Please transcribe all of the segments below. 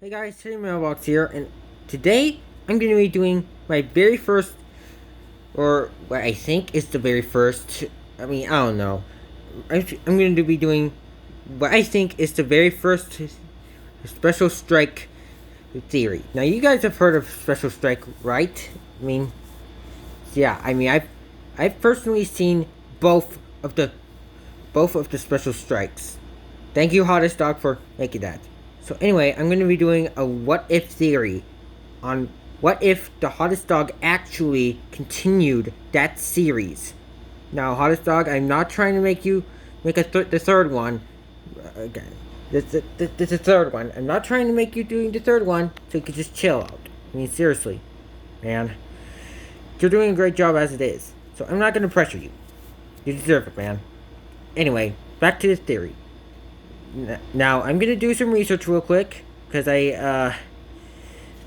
Hey guys, City Mailbox here, and today I'm going to be doing my very first, or what I think is the very first, I don't know. I'm going to be doing what I think is the very first special strike theory. Now, you guys have heard of special strike, right? I've personally seen both of the special strikes. Thank you, Hottest Dog, for making that. So anyway, I'm going to be doing a what if theory on what if the Hottest Dog actually continued that series. Now, Hottest Dog, I'm not trying to make you make the third one. Again, this is the third one. I'm not trying to make you doing the third one so you can just chill out. Seriously, man. You're doing a great job as it is. So I'm not going to pressure you. You deserve it, man. Anyway, back to this theory. Now, I'm gonna do some research real quick, because to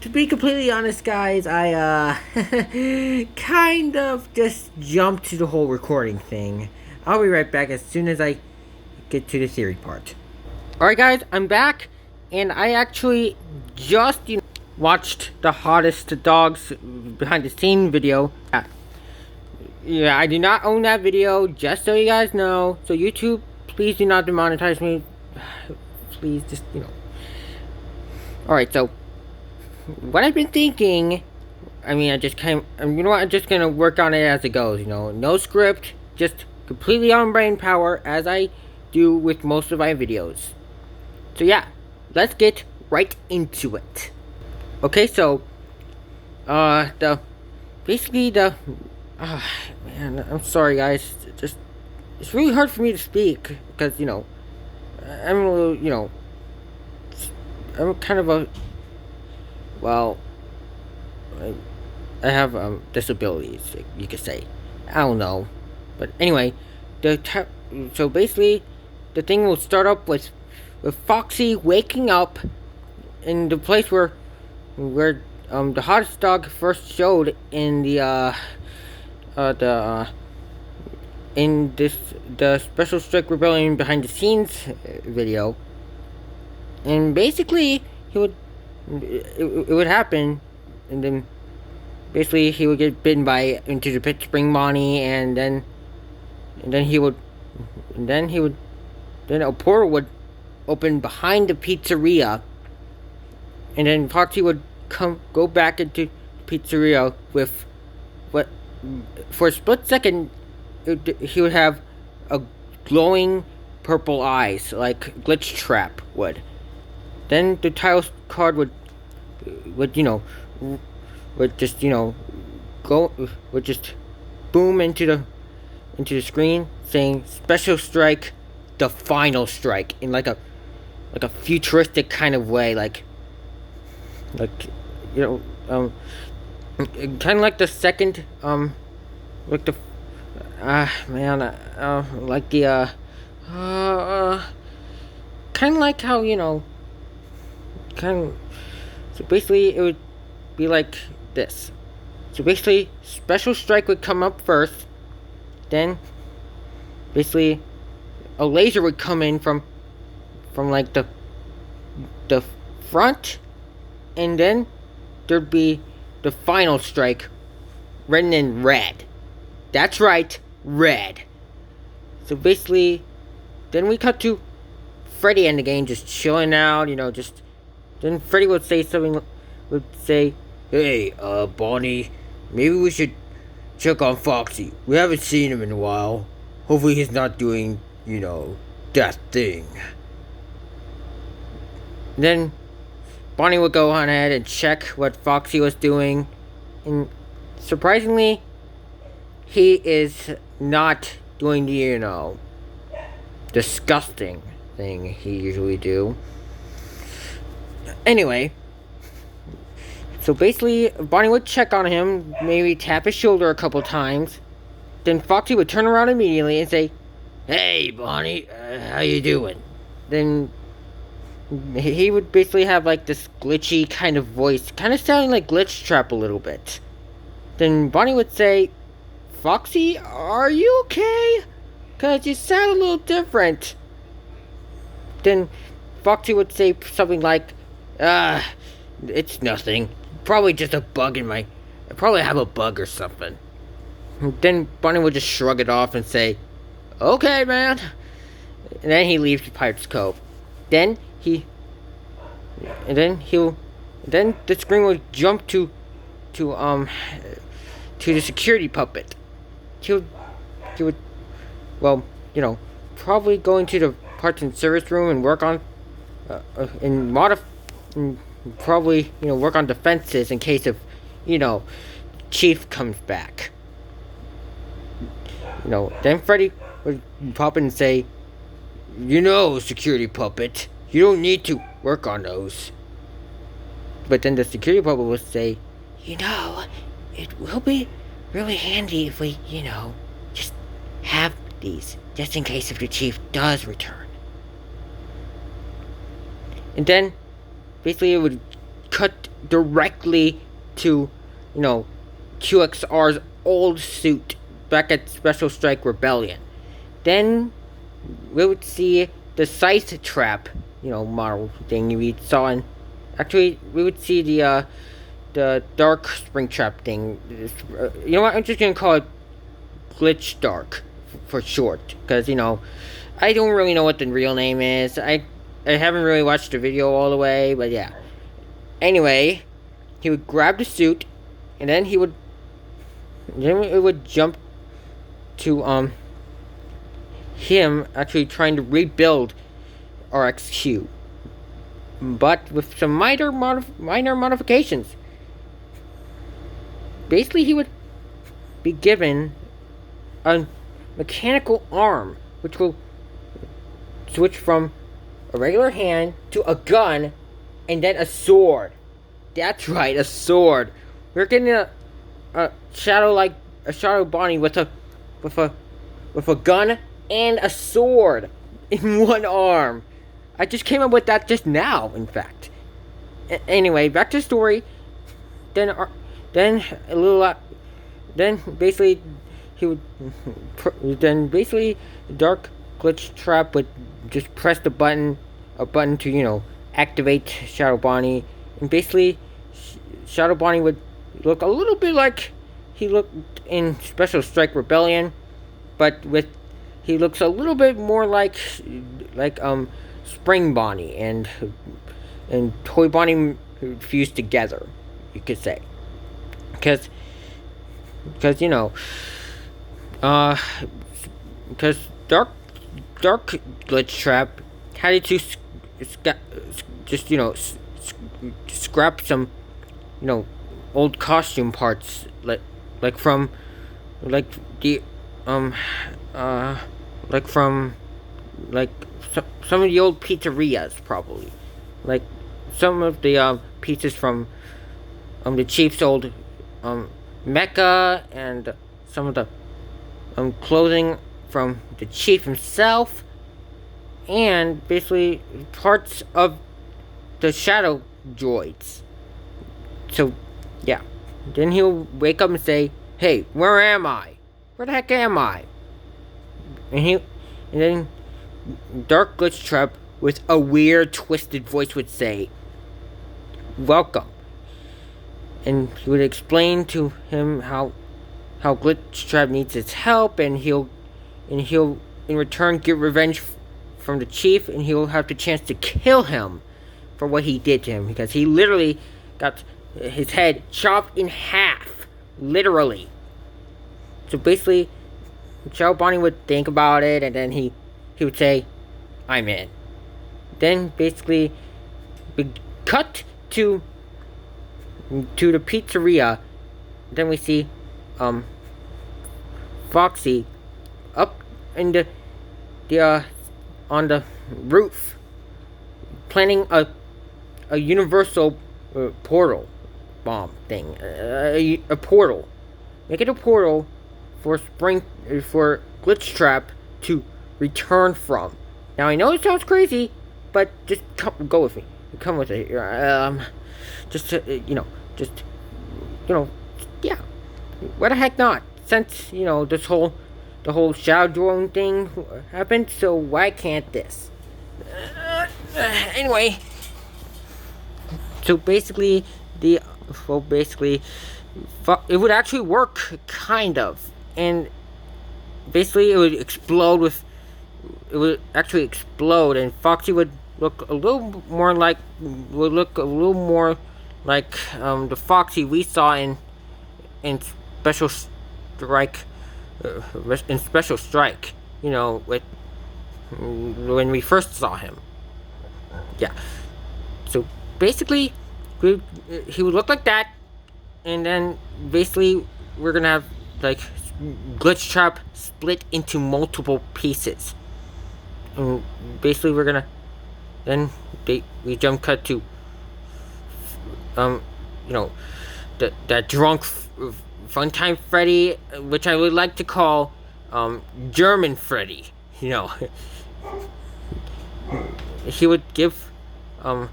be completely honest, guys, I, kind of just jumped to the whole recording thing. I'll be right back as soon as I get to the theory part. Alright, guys, I'm back, and I actually just, watched the Hottest Dogs behind the scene video. Yeah, I do not own that video, just so you guys know. So, YouTube, please do not demonetize me. Please, just, Alright, so, what I've been thinking, I'm just gonna work on it as it goes, no script, just completely on brain power, as I do with most of my videos. So yeah, let's get right into it. Okay, so, man, I'm sorry, guys, it's really hard for me to speak, because, I'm a little, I'm kind of a, well, I have disabilities, you could say. I don't know, but anyway, so basically, the thing will start up with Foxy waking up in the place where the Hottest Dog first showed in the Special Strike Rebellion behind the scenes video. And basically, it would happen, and then basically he would get bitten by into the pit spring Bonnie, and then a portal would open behind the pizzeria, and then Foxy would go back into the pizzeria with what, for a split second, he would have a glowing purple eyes like Glitch Trap would. Then the title card would just boom into the screen saying Special Strike, the final strike, in like a futuristic kind of way, kind of like the second like the kind of like how so basically it would be like this. So basically, Special Strike would come up first, then basically a laser would come in from like the front, and then there'd be the final strike written in red. That's right, red. So basically, then we cut to Freddy in the game just chilling out, then Freddy would say, "Hey, Bonnie, maybe we should check on Foxy. We haven't seen him in a while. Hopefully he's not doing, that thing." Then Bonnie would go on ahead and check what Foxy was doing, and surprisingly, he is not doing the, disgusting thing he usually do. Anyway, so basically, Bonnie would check on him, maybe tap his shoulder a couple times. Then Foxy would turn around immediately and say, "Hey, Bonnie, how you doing?" Then he would basically have like this glitchy kind of voice, kind of sounding like Glitch Trap a little bit. Then Bonnie would say, "Foxy, are you okay? 'Cause you sound a little different." Then Foxy would say something like, It's nothing. Probably just a bug in my... I probably have a bug or something. Then Bunny would just shrug it off and say, okay, man. And then he leaves the Pirate's Cove. Then he... And then he'll... Then the screen will jump to the security puppet. He would, well, probably go into the parts and service room and work on, probably, work on defenses in case of, Chief comes back. Then Freddy would pop in and say, security puppet, you don't need to work on those. But then the security puppet would say, it will be really handy if we, just have these, just in case if the Chief does return. And then, basically it would cut directly to, QXR's old suit back at Special Strike Rebellion. Then, we would see the Scythe Trap, model thing we saw in... Actually, we would see the Dark Springtrap thing. You know what? I'm just gonna call it Glitch Dark for short, because I don't really know what the real name is. I haven't really watched the video all the way, but yeah. Anyway, he would grab the suit, and then it would jump to him actually trying to rebuild RXQ, but with some minor modifications. Basically, he would be given a mechanical arm, which will switch from a regular hand to a gun, and then a sword. That's right, a sword. We're getting a shadow Bonnie with a gun and a sword in one arm. I just came up with that just now, in fact. Anyway, back to the story. Then basically he would. Then basically, Dark Glitch Trap would just press a button to activate Shadow Bonnie, and basically Shadow Bonnie would look a little bit like he looked in Special Strike Rebellion, but he looks a little bit more like Spring Bonnie and Toy Bonnie fused together, you could say. Because Dark Glitch Trap had to just scrap some old costume parts from some of the old pizzerias, probably like some of the pieces from the Chief's old mecha, and some of the clothing from the Chief himself, and basically parts of the Shadow droids. So yeah, then he'll wake up and say, hey, where am I? Where the heck am I? And then Dark Glitch Trap with a weird twisted voice would say, welcome. And he would explain to him how Glitch Trap needs his help, and he'll in return get revenge from the Chief, and he'll have the chance to kill him for what he did to him, because he literally got his head chopped in half, literally. So basically, Shadow Bonnie would think about it, and then he would say, I'm in. Then basically we cut to the pizzeria. Then we see Foxy up in the on the roof planning a universal portal bomb thing, a portal. Make it a portal for Glitch Trap to return from. Now I know it sounds crazy, but just go with me. Come with it. Yeah. Why the heck not? Since the whole shadow drone thing happened, so why can't this? Anyway, So basically, basically, it would actually work, kind of, and basically it would explode with. It would actually explode, and Foxy would look a little more like the Foxy we saw in Special Strike, in Special Strike. You know, when we first saw him. Yeah. So basically, he would look like that, and then basically we're gonna have like Glitch Trap split into multiple pieces, and basically we're gonna we jump cut to you know that drunk Funtime Freddy, which I would like to call German Freddy. You know, he would give what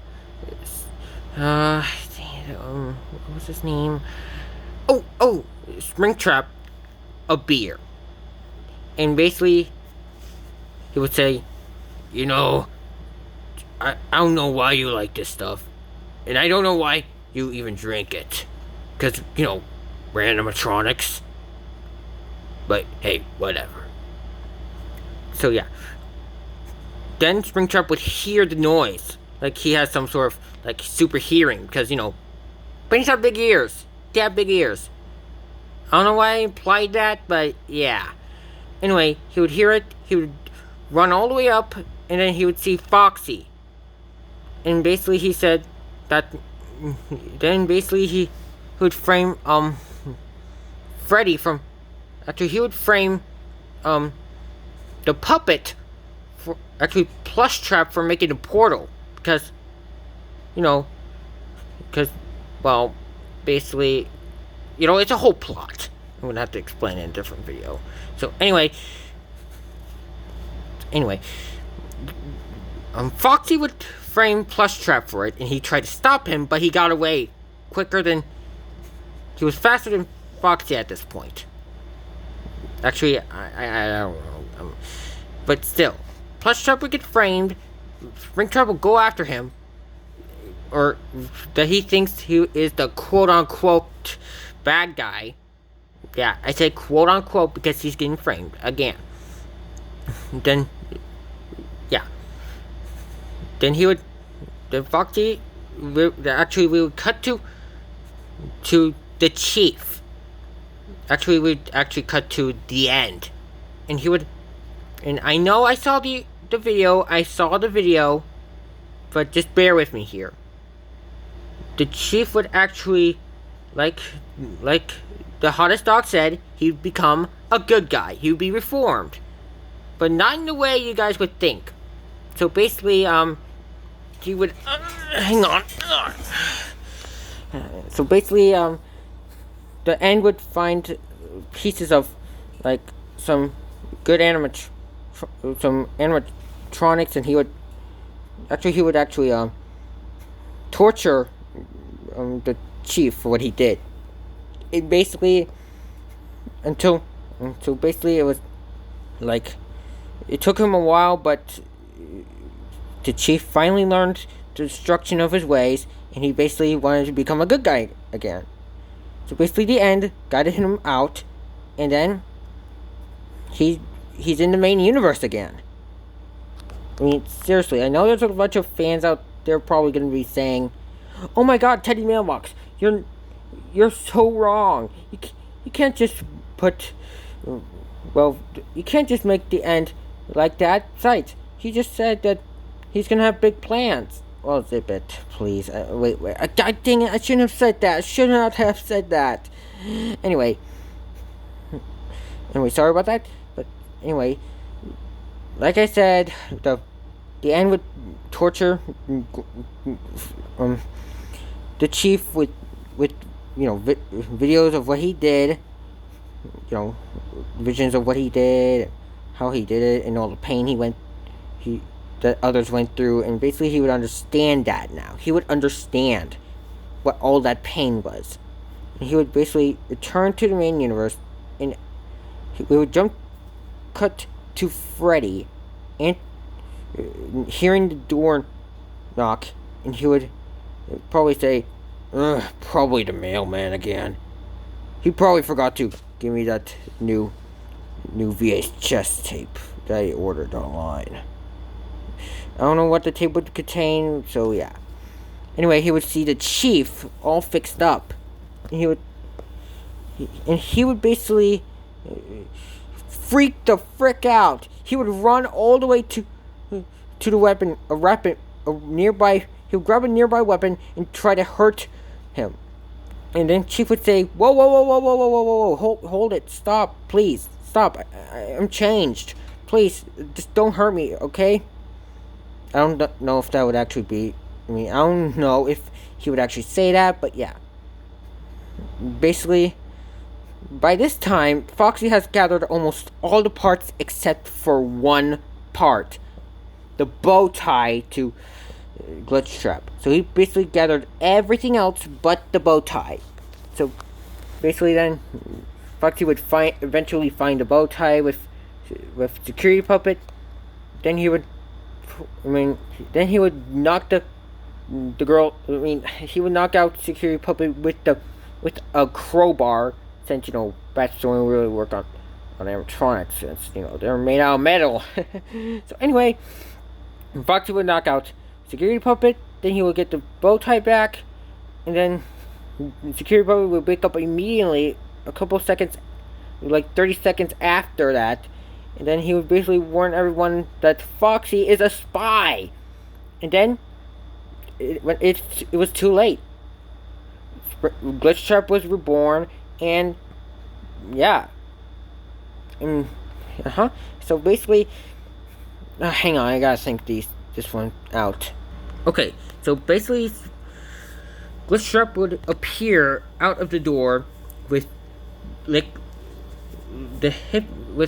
was his name? Oh, Springtrap a beer. And basically, he would say, you know, I don't know why you like this stuff. And I don't know why you even drink it. Because, you know, we're animatronics. But, hey, whatever. So, yeah. Then Springtrap would hear the noise. Like he has some sort of, like, super hearing. Because, you know, bunnies have big ears. They have big ears. I don't know why I implied that, but yeah. Anyway, he would hear it, he would run all the way up, and then he would see Foxy. And basically he said that, then basically he would frame, Freddy from, actually he would frame, the puppet for, actually Plush Trap for making the portal. Because, you know, well, basically, you know, it's a whole plot. I'm gonna have to explain it in a different video. So anyway, Foxy would frame Plush Trap for it, and he tried to stop him, but he got away he was faster than Foxy at this point. Actually, I don't know, but still, Plush Trap would get framed. Springtrap will go after him, or that he thinks he is the quote-unquote bad guy. Yeah, I say quote-unquote because he's getting framed again. Then, yeah. Then Foxy, we would cut to the chief. Actually, we'd cut to the end. And I know I saw the video, but just bear with me here. The chief would actually, like the hottest dog said, he'd become a good guy. He would be reformed. But not in the way you guys would think. So basically, he would, hang on. So basically, the end would find pieces of, like, some good animatronics, and he would actually torture the chief for what he did. It basically until basically it was like it took him a while, but the chief finally learned the destruction of his ways, and he basically wanted to become a good guy again. So basically the end guided him out, and then he's in the main universe again. I mean, seriously, I know there's a bunch of fans out there probably going to be saying, "Oh my God, Teddy Mailbox, you're so wrong. You can't just put, well, you can't just make the end like that. Besides, he just said that he's going to have big plans." Well, zip it, please. Wait. Dang it, I shouldn't have said that. I should not have said that. Anyway, sorry about that. But anyway, like I said, the end would torture the chief with videos of what he did, visions of what he did, how he did it, and all the pain that others went through, and basically he would understand that now. He would understand what all that pain was, and he would basically return to the main universe, and we would cut to Freddy, and hearing the door knock, and he would probably say, probably the mailman again. He probably forgot to give me that new VHS tape that I ordered online. I don't know what the tape would contain, so yeah. Anyway, he would see the chief all fixed up, and he would basically freak the frick out. He would run all the way to the weapon, a nearby. He would grab a nearby weapon and try to hurt him. And then Chief would say, "Whoa, whoa, whoa, whoa, whoa, whoa, whoa, whoa, hold it, stop, please, stop. I'm changed. Please, just don't hurt me, okay?" I don't know if that would actually be. I mean, I don't know if he would actually say that, but yeah. Basically, by this time, Foxy has gathered almost all the parts except for one part, the bow tie to Glitch Trap. So he basically gathered everything else but the bow tie. So basically, then Foxy would eventually find the bow tie with Security Puppet. Then he would, then he would knock the girl. He would knock out Security Puppet with a crowbar. Since bats don't really work on animatronics, since they're made out of metal. So anyway, Foxy would knock out Security Puppet. Then he would get the bow tie back, and then Security Puppet would wake up immediately, a couple seconds, like 30 seconds after that, and then he would basically warn everyone that Foxy is a spy. And then it was too late. Glitch Trap was reborn, and yeah, and So basically, hang on, I gotta think this one out. Okay, so basically, Glitch Trap would appear out of the door with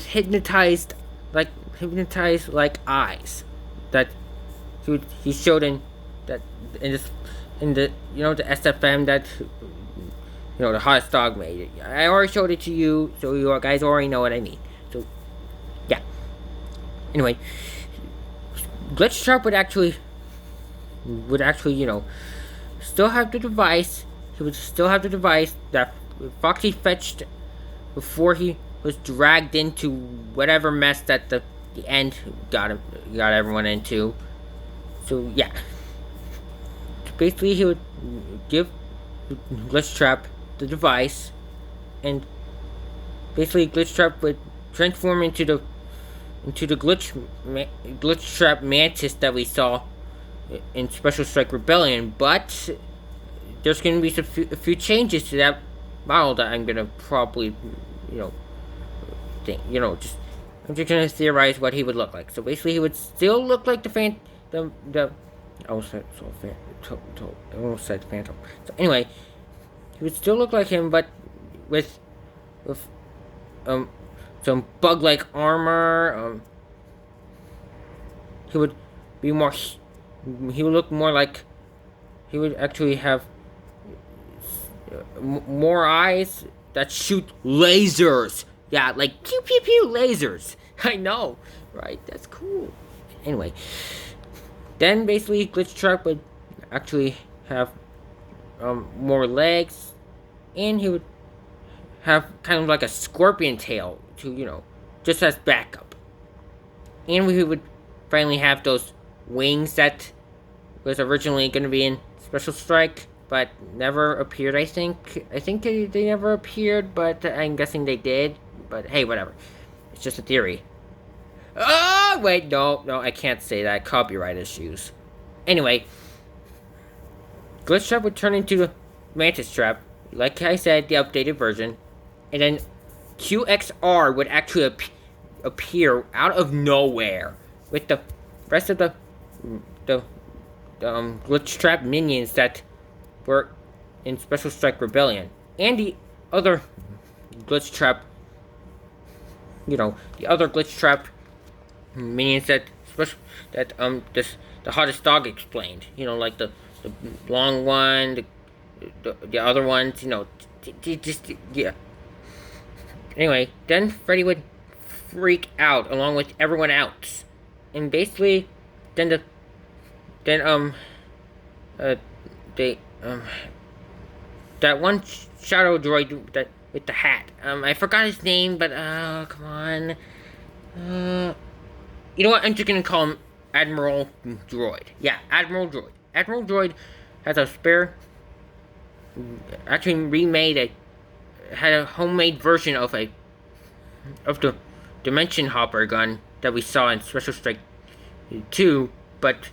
hypnotized like eyes that he showed in the the SFM that the hottest dog made it. I already showed it to you, so you guys already know what I mean. So yeah. Anyway, Glitch Trap would actually still have the device. He would still have the device that Foxy fetched before he was dragged into whatever mess that the end got everyone into. So yeah. Basically, he would give Glitch Trap the device, and basically Glitch Trap would transform into the Glitch Trap Mantis that we saw in Special Strike Rebellion. But there's going to be a few changes to that model that I'm going to probably I'm just going to theorize what he would look like. So basically, he would still look like I almost said Phantom. So anyway, he would still look like him, but with some bug-like armor. He would be more. He would look more like. He would actually have more eyes that shoot lasers. Yeah, like pew pew pew lasers. I know, right? That's cool. Anyway, then basically Glitch Trap would actually have more legs, and he would have kind of like a scorpion tail to just as backup. And we would finally have those wings that was originally going to be in Special Strike, but never appeared. I think they never appeared, but I'm guessing they did. But hey, whatever. It's just a theory. Oh wait, no, I can't say that. Copyright issues. Anyway, Glitch Trap would turn into the Mantis Trap, like I said, the updated version, and then QXR would actually appear out of nowhere with the rest of the Glitch Trap minions that were in Special Strike Rebellion, and the other Glitch Trap, the other Glitch Trap minions that the hottest dog explained. Like the long one, the other ones. Yeah. Anyway, then Freddy would freak out along with everyone else, and basically, then they that one shadow droid that with the hat. I forgot his name, but come on. You know what? I'm just gonna call him Admiral Droid. Yeah, Admiral Droid. Admiral Droid has a spare. Actually, had a homemade version of the Dimension Hopper gun that we saw in Special Strike 2, but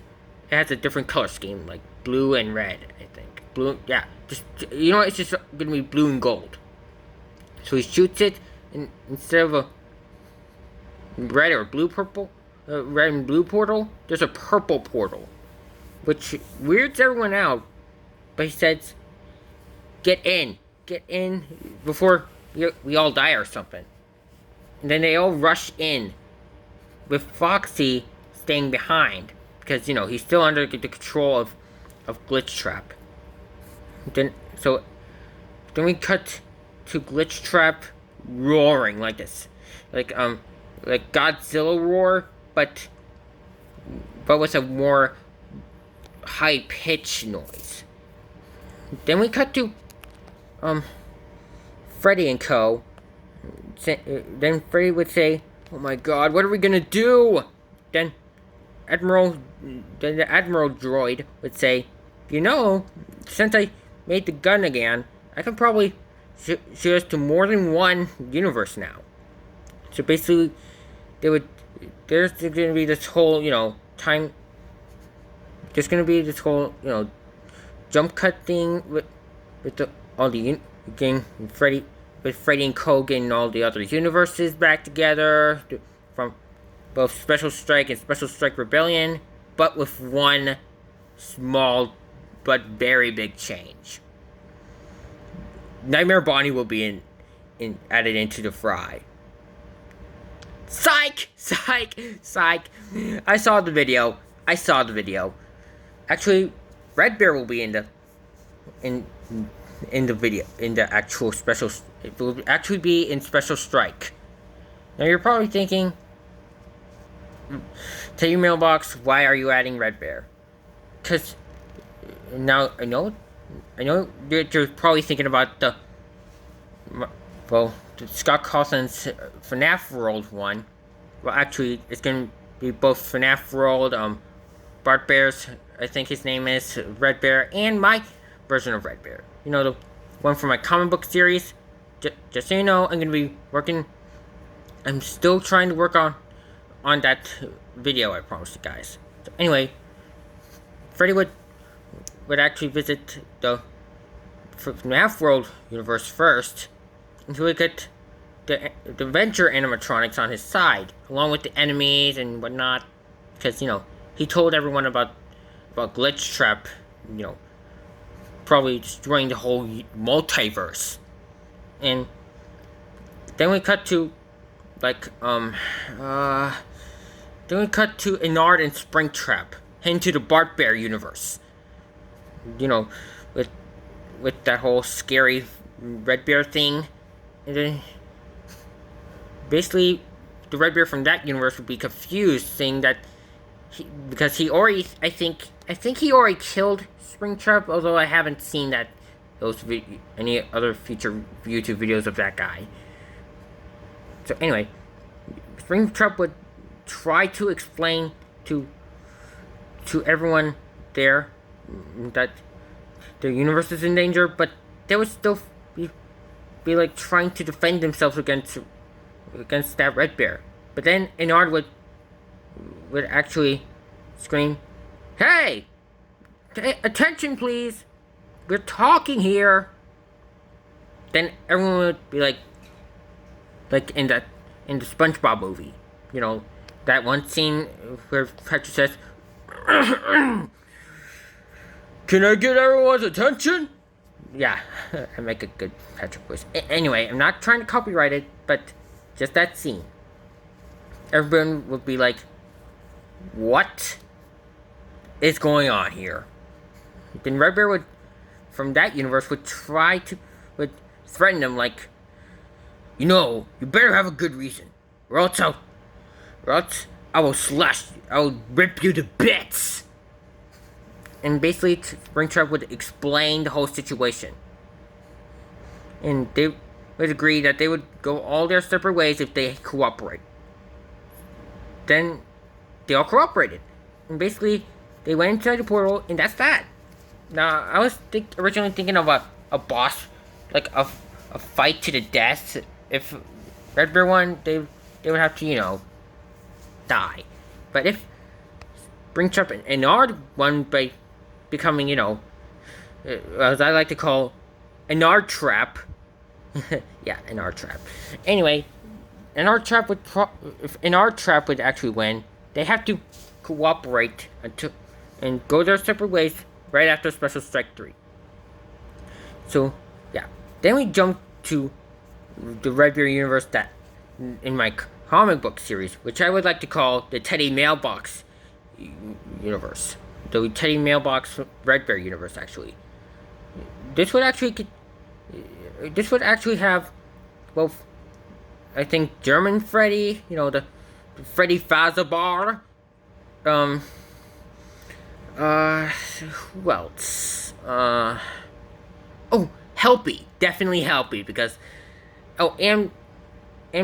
it has a different color scheme, like blue and red, I think. Blue, yeah. Just, you know, it's just gonna be blue and gold. So he shoots it, and instead of a red or blue purple, red and blue portal, there's a purple portal, which weirds everyone out. But he says, get in before we all die or something. And then they all rush in, with Foxy staying behind, because, you know, he's still under the control of Glitch Trap. Then we cut to Glitch Trap roaring like this. Like Godzilla roar, but with a more high-pitched noise. Then we cut to Freddy and Co. Then Freddy would say, "Oh my God, what are we gonna do?" Then the Admiral Droid would say, "You know, since I made the gun again, I can probably shoot us to more than one universe now." So basically, there's gonna be this whole, you know, time. There's gonna be this whole, you know, jump cut thing with all the getting Freddy and Co getting all the other universes back together from both Special Strike and Special Strike Rebellion, but with one small but very big change. Nightmare Bonnie will be added into the fry. Psych! I saw the video. Actually, Red Bear will be in the video, in the actual special. It will actually be in Special Strike. Now you're probably thinking, tell your mailbox, why are you adding Red Bear? Because now I know you're probably thinking about the Scott Cawthon's FNAF World one. Well, actually, it's gonna be both FNAF World, Bart Bear's, I think his name is, Red Bear, and my version of Red Bear. You know, the one from my comic book series. Just so you know, I'm still trying to work on that video I promised you guys. So anyway, Freddy would actually visit the FNAF World universe first, until he get the Venture animatronics on his side, along with the enemies and whatnot, because, you know, he told everyone about Glitch Trap, you know, probably destroying the whole multiverse. And then we cut to then we cut to Enard and Springtrap into the Bart Bear universe. You know, with that whole scary Red Bear thing. And then basically the Red Bear from that universe would be confused, saying that because he already, I think he already killed Springtrap, although I haven't seen any other future YouTube videos of that guy. So anyway, Springtrap would try to explain to everyone there that the universe is in danger, but they would still be like trying to defend themselves against that Red Bear. But then Enard would actually scream, "Hey! Attention, please! We're talking here!" Then everyone would be like in the SpongeBob movie. You know, that one scene where Patrick says, "Can I get everyone's attention?" Yeah, I make a good Patrick voice. Anyway, I'm not trying to copyright it, but just that scene. Everyone would be like, "What is going on here?" Then Red Bear from that universe would threaten him like, "You know, you better have a good reason, or else I will rip you to bits." and basically Springtrap would explain the whole situation, and they would agree that they would go all their separate ways if they cooperate. Then they all cooperated, and basically they went inside the portal, and that's that. Now I was originally thinking of a boss, like a fight to the death. If Red Bear won, they would have to die, but if Springtrap and Ennard won by becoming as I like to call Ennard Trap. Yeah, Ennard Trap. Anyway, Ennard Trap would if Ennard Trap would actually win, they have to cooperate and go their separate ways right after Special Strike 3. So, yeah. Then we jump to the Red Bear universe that in my comic book series, which I would like to call the Teddy Mailbox universe. The Teddy Mailbox Red Bear universe, actually. This would actually have both, I think, German Freddy, the Freddy Fazbear. Who else? Helpy. Definitely Helpy, because, and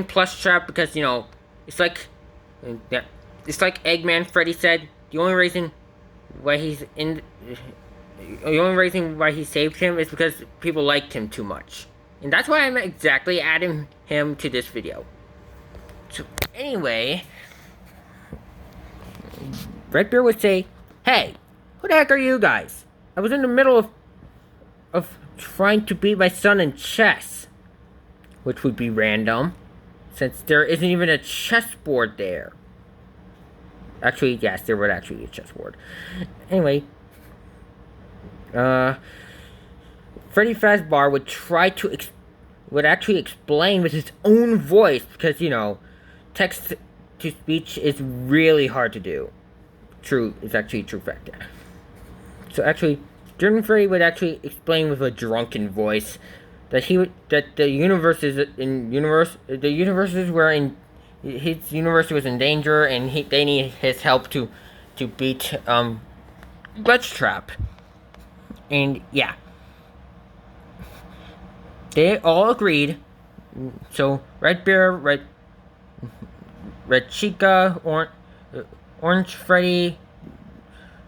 Plush Trap, because, it's like Eggman Freddy said, the only reason why he saved him is because people liked him too much. And that's why I'm exactly adding him to this video. So, anyway, Red Bear would say, "Hey, who the heck are you guys? I was in the middle of trying to beat my son in chess." Which would be random, since there isn't even a chessboard there. Actually, yes, there would actually be a chessboard. Anyway, Freddy Fazbear would would actually explain with his own voice, because, text to speech is really hard to do. It's actually a true fact. So actually, German Freddy would actually explain with a drunken voice that the universes were in his universe was in danger, and they need his help to beat Glitch Trap. And yeah, they all agreed. So Red Bear, Red Chica, Orange Freddy,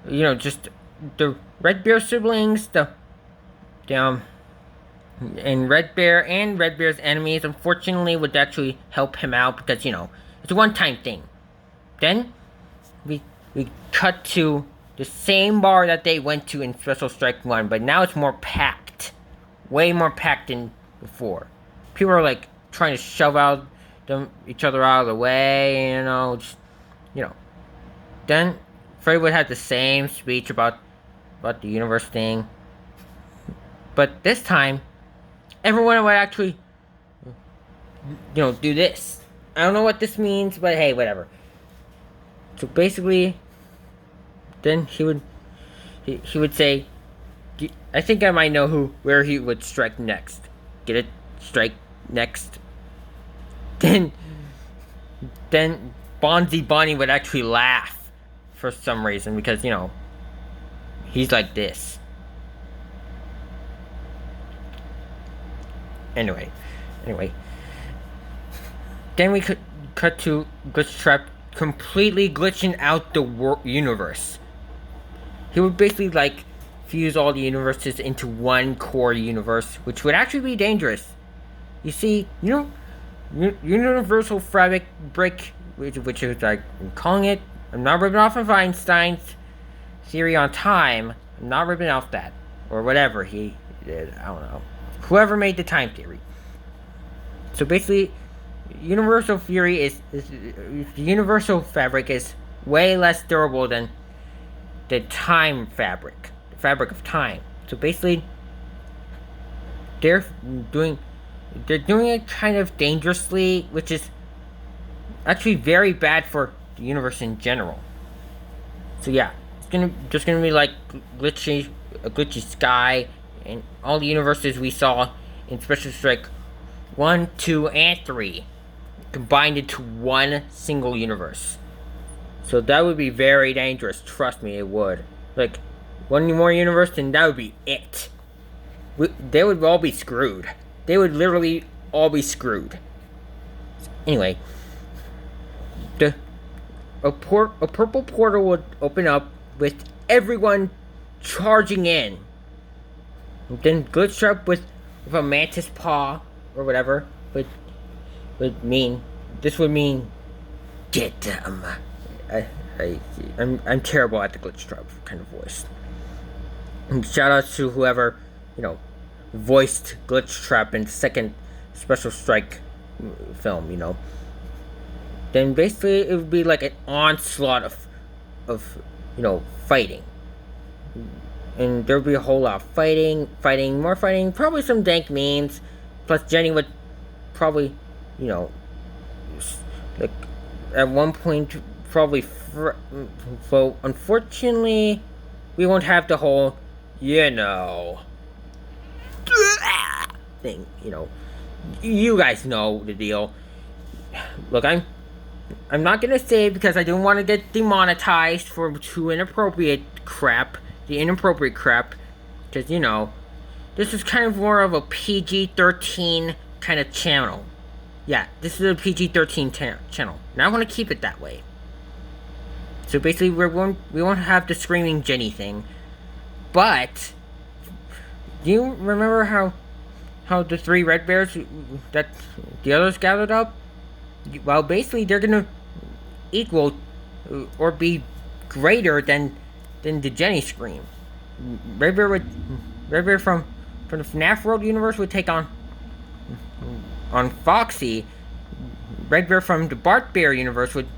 just the Red Bear siblings, and Red Bear and Red Bear's enemies, unfortunately, would actually help him out, because, it's a one-time thing. Then, we cut to the same bar that they went to in Special Strike 1, but now it's more packed. Way more packed than before. People are, trying to shove each other out of the way, Then, Freddy would have the same speech about the universe thing. But this time, everyone would actually, do this. I don't know what this means, but hey, whatever. So basically, then he would say, I think I might know where he would strike next. Get it? Strike next. Then Bonzi Bonnie would actually laugh for some reason, because, he's like this. Anyway. Then we could cut to Glitch Trap completely glitching out the universe. He would basically, fuse all the universes into one core universe, which would actually be dangerous. You see, universal fabric brick, which is I'm calling it. I'm not ripping off of Einstein's theory on time. I'm not ripping off that, or whatever he did. I don't know. Whoever made the time theory. So basically, universal theory is the universal fabric is way less durable than the time fabric, the fabric of time. So basically, they're doing it kind of dangerously, which is actually very bad for the universe in general. So yeah, it's just gonna be a glitchy sky, and all the universes we saw in Special Strike 1, 2, and 3 combined into one single universe. So that would be very dangerous. Trust me, it would. one more universe, then that would be it. They would all be screwed. They would literally all be screwed. Anyway, a purple portal would open up with everyone charging in. Then Glitchtrap with a mantis paw or whatever would mean get them. I'm terrible at the Glitchtrap kind of voice. And shout out to whoever voiced Glitchtrap in the second Special Strike film. Then basically it would be like an onslaught of fighting. And there would be a whole lot of fighting, more fighting, probably some dank memes. Plus Jenny would probably, like at one point probably so unfortunately we won't have the whole thing, you guys know the deal. Look, I'm not gonna say it because I don't want to get demonetized for too inappropriate crap. The inappropriate crap, because this is kind of more of a PG-13 kind of channel. Yeah, this is a PG-13 channel, and I want to keep it that way. So basically, we won't have the screaming Jenny thing. But do you remember how the 3 red bears that the others gathered up? Well, basically, they're gonna equal or be greater than the Jenny scream. Red Bear from the FNAF World universe would take on Foxy. Red Bear from the Bart Bear universe would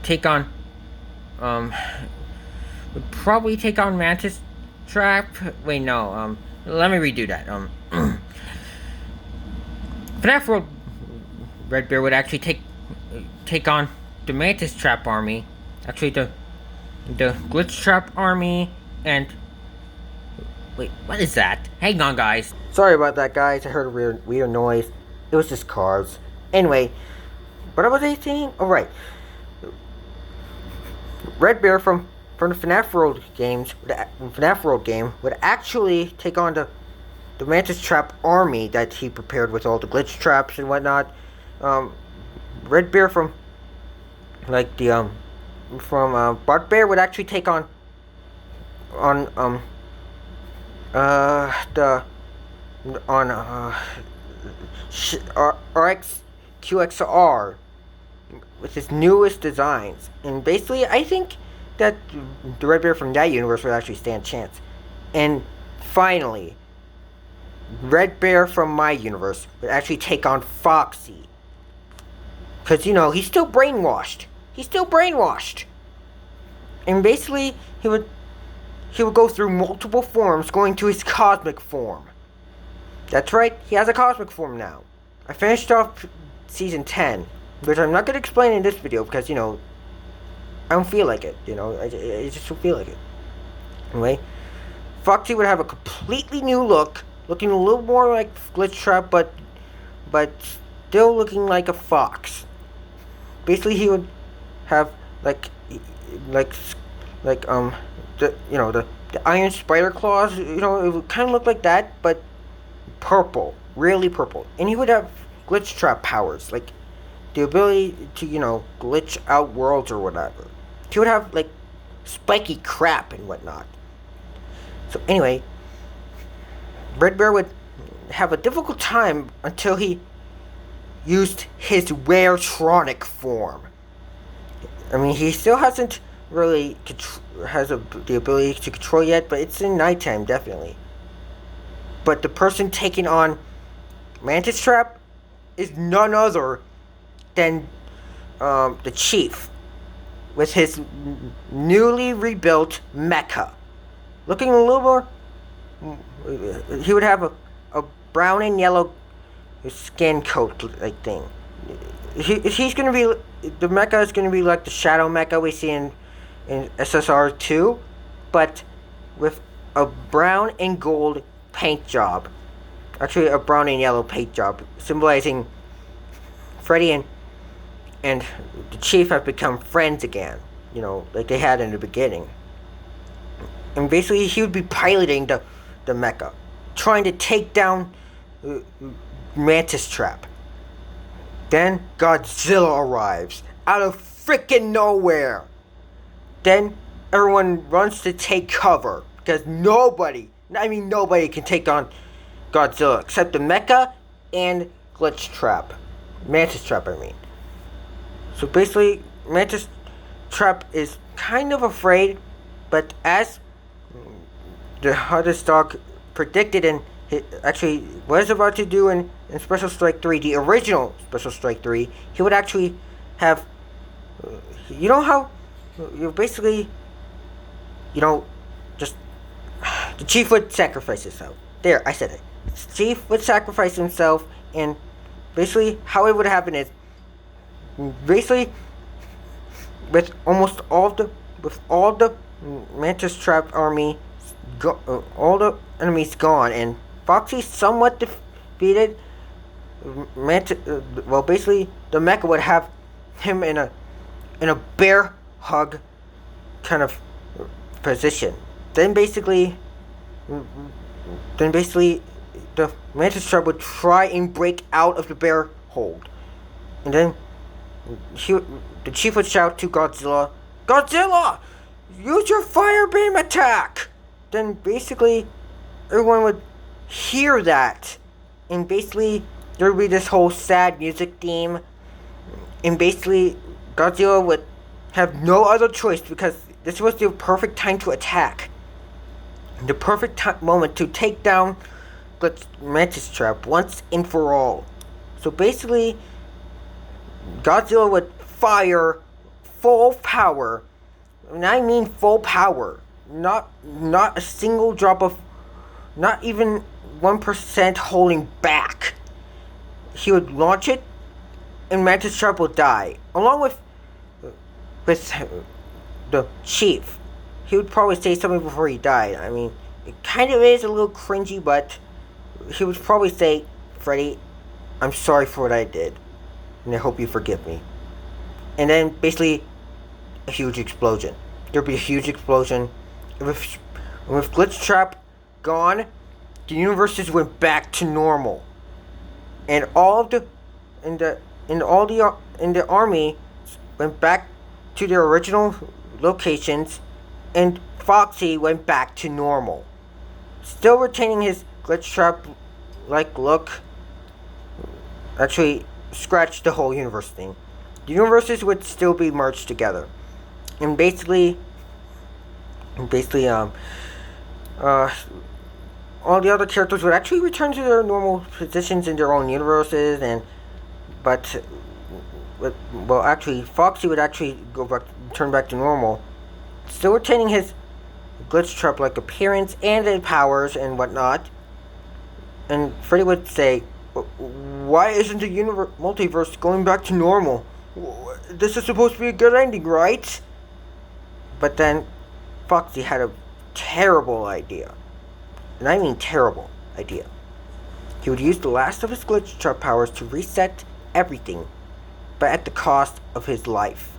take on would probably take on Mantis Trap. Wait, no. Let me redo that. FNAF World Red Bear would actually take on the Mantis Trap army. Actually, the Glitchtrap army and wait, what is that? Hang on, guys. Sorry about that, guys. I heard a weird noise. It was just cars. Anyway, what was I saying? Oh, right. Red Bear from the FNAF World games, FNAF World game, would actually take on the Mantis Trap army that he prepared with all the glitch traps and whatnot. Red Bear from Bart Bear would actually take on RX-QXR with his newest designs. And basically, I think that the Red Bear from that universe would actually stand a chance. And finally, Red Bear from my universe would actually take on Foxy. Because, he's still brainwashed. And basically, he would go through multiple forms, going to his cosmic form. That's right, he has a cosmic form now. I finished off Season 10, which I'm not going to explain in this video because, I don't feel like it, I just don't feel like it. Anyway, Foxy would have a completely new look, looking a little more like Glitchtrap, but still looking like a fox. Basically, he would have the iron spider claws. It would kind of look like that, but purple, really purple. And he would have Glitchtrap powers, like the ability to glitch out worlds or whatever. He would have spiky crap and whatnot. So anyway, Red Bear would have a difficult time until he used his Weretronic form. I mean, he still hasn't really the ability to control yet, but it's in nighttime, definitely. But the person taking on Mantis Trap is none other than the Chief, with his newly rebuilt mecha. Looking a little more, he would have a brown and yellow skin coat like thing. He's gonna be, the mecha is gonna be like the shadow mecha we see in SSR2, but with a brown and gold paint job. Actually, a brown and yellow paint job, symbolizing Freddy and the Chief have become friends again, like they had in the beginning. and basically he would be piloting the mecha, trying to take down Mantis Trap. Then Godzilla arrives out of freaking nowhere. Then everyone runs to take cover because nobody can take on Godzilla except the mecha and Glitch Trap. Mantis Trap, I mean. So basically, Mantis Trap is kind of afraid, but as the hottest dog predicted and actually was about to do in Special Strike 3, the original Special Strike 3, he would actually have, you know how, you basically, just, the chief would sacrifice himself. There, I said it. The chief would sacrifice himself, and basically how it would happen is, basically, with all the Mantis Trap army, all the enemies gone, and Foxy somewhat defeated. Basically, the mecha would have him in a bear hug kind of position. Then basically, the Mantis Trap would try and break out of the bear hold, and then the chief would shout to Godzilla, "Godzilla, use your fire beam attack!" Then basically, everyone would hear that, and basically, there would be this whole sad music theme, and basically, Godzilla would have no other choice because this was the perfect time to attack. The perfect moment to take down the Mantis Trap once and for all. So basically, Godzilla would fire full power, and I mean full power, not a single drop of, not even 1% holding back. He would launch it, and Mantis Trap will die, along with the chief. He would probably say something before he died. I mean, it kind of is a little cringy, but he would probably say, "Freddy, I'm sorry for what I did, and I hope you forgive me." And then basically a huge explosion. There'd be a huge explosion. With Glitch Trap gone, the universes went back to normal, and all of the army went back to their original locations, and Foxy went back to normal, still retaining his Glitch Trap like look. Actually, scratch the whole universe thing. The universes would still be merged together, and basically, all the other characters would actually return to their normal positions in their own universes, actually, Foxy would actually turn back to normal, still retaining his Glitch Trap-like appearance and his powers and whatnot. And Freddy would say, "Why isn't the multiverse going back to normal? This is supposed to be a good ending, right?" But then Foxy had a terrible idea. And I mean terrible idea. He would use the last of his Glitch Trap powers to reset everything, but at the cost of his life.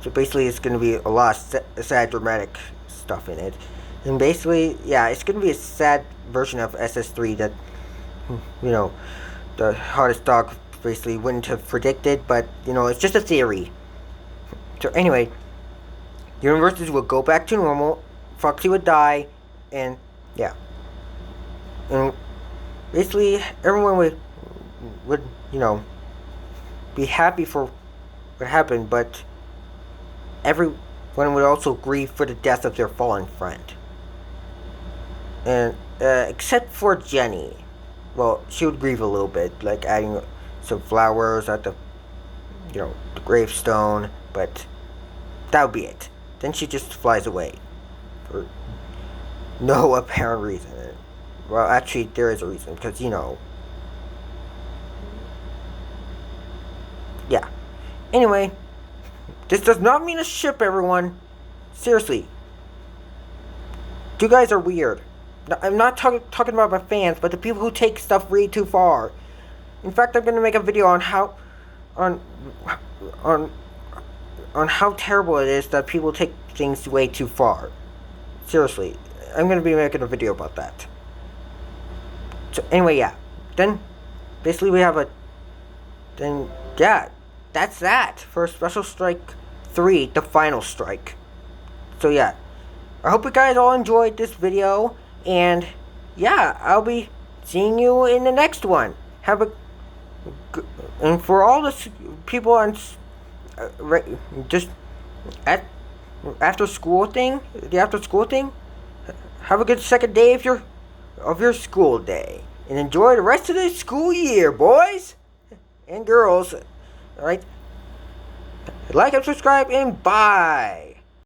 So basically it's going to be a lot of sad dramatic stuff in it. And basically, yeah, it's going to be a sad version of s.s.3 that, the hardest dog basically wouldn't have predicted, but, it's just a theory. So anyway, universes would go back to normal, Foxy would die, and, yeah. And basically, everyone would be happy for what happened, but everyone would also grieve for the death of their fallen friend. And, except for Jenny. Well, she would grieve a little bit, like adding some flowers at the gravestone, but that would be it. Then she just flies away for no apparent reason. Well, actually, there is a reason, because, yeah. Anyway, this does not mean a ship, everyone. Seriously. You guys are weird. I'm not talking about my fans, but the people who take stuff way too far. In fact, I'm going to make a video on how how terrible it is that people take things way too far. Seriously, I'm gonna be making a video about that. So anyway, yeah. Then basically we have a. Then yeah, that's that for Special Strike 3, the final strike. So yeah, I hope you guys all enjoyed this video, and yeah, I'll be seeing you in the next one. Have a and for all the people on just at after school thing, the after school thing, have a good second day of your school day, and enjoy the rest of the school year, boys and girls. All right, like and subscribe, and bye.